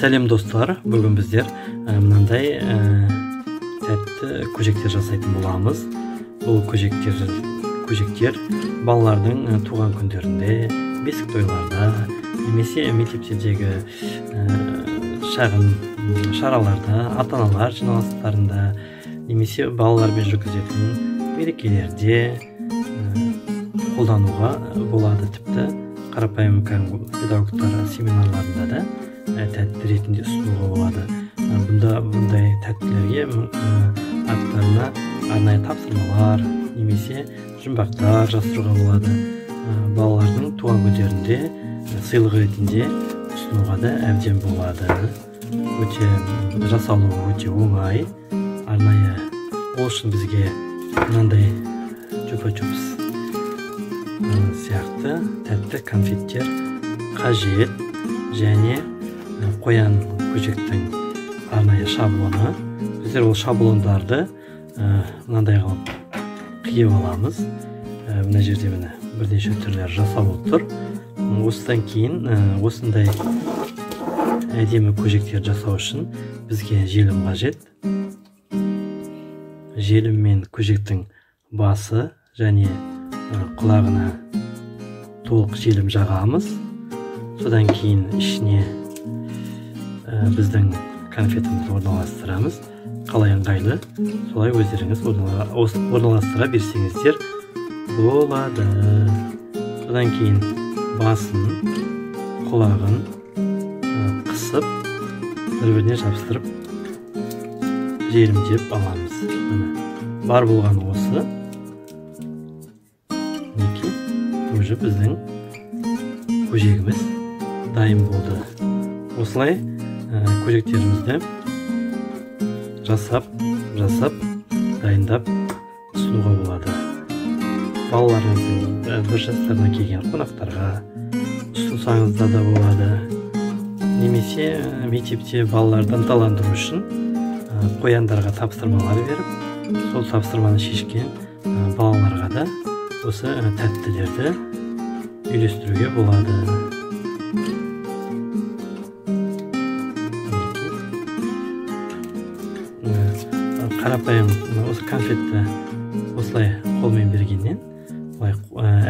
Сәлем достар, бүгін біздер мынандай тәтті көжектер жасайтын боламыз. Бұл көжектер балалардың туған күндерінде, бесік тойларда, немесе мектептердегі шағын шараларда, ата-аналар жиналыстарында, немесе балалармен жүргізетін мерекелерде қолдануға болады. Тіпті қарапайым педагогтар семинарларында да тәтті ретінде ұсынуға болады. Бұндай тәттілерге аттарына арнайы тапсырмалар немесе жұмбақтар жасыруға болады. Балалардың туған күндерінде сыйлық ретінде ұсынуға да әбден болады. Жасалуы өте оңай. Арнайы ол үшін бізге мынандай чупа-чупс сияқты тәтті конфеттер қажет, және қоян көжектің арнайы шаблоны. Біздер ол шаблондарды мынандай қылып қиып аламыз. Мына жерде міне бірнеше түрлері жасалып тұр. Осыдан кейін осындай әдемі көжектер жасау үшін бізге желім қажет. Желім мен көжектің басы және құлағына толық желім жағамыз. Содан кейін ішіне біздің конфетімізді орналастырамыз. Қалай ыңғайлы, солай өздеріңіз орналастыра берсеңіздер болады. Содан кейін басын, құлағын қысып, бір-біріне жабыстырып желімдеп аламыз. Бар болған осы. Уже біздің көжегіміз дайын болды. Осылай көжектерімізді жасап дайындап ұсынуға болады. Балаларыңыздың 1 жастарына келген қонақтарға ұсынсаңызда да болады. Немесе мектепте балаларды ынталандыру үшін қояндарға тапсырмалар беріп, сол тапсырманы шешкен балаларға да осы тәттілерді үйлестіруге болады. Қарапайым осы конфетті осылай қолмен бергеннен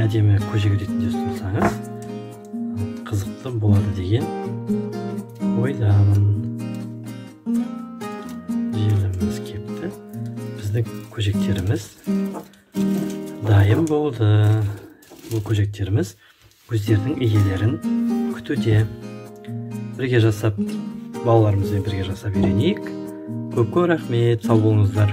әдемі көжек ретінде ұсынсаңыз қызықты болады деген ойдамын. Желіміз кепті. Біздің көжектеріміз дайын болды. Бұл көжектеріміз өздерінің иелерін күтуде. Бірге жасап, балаларымызбен бірге жасап үйренейік. Көп рахмет, сау болыңыздар.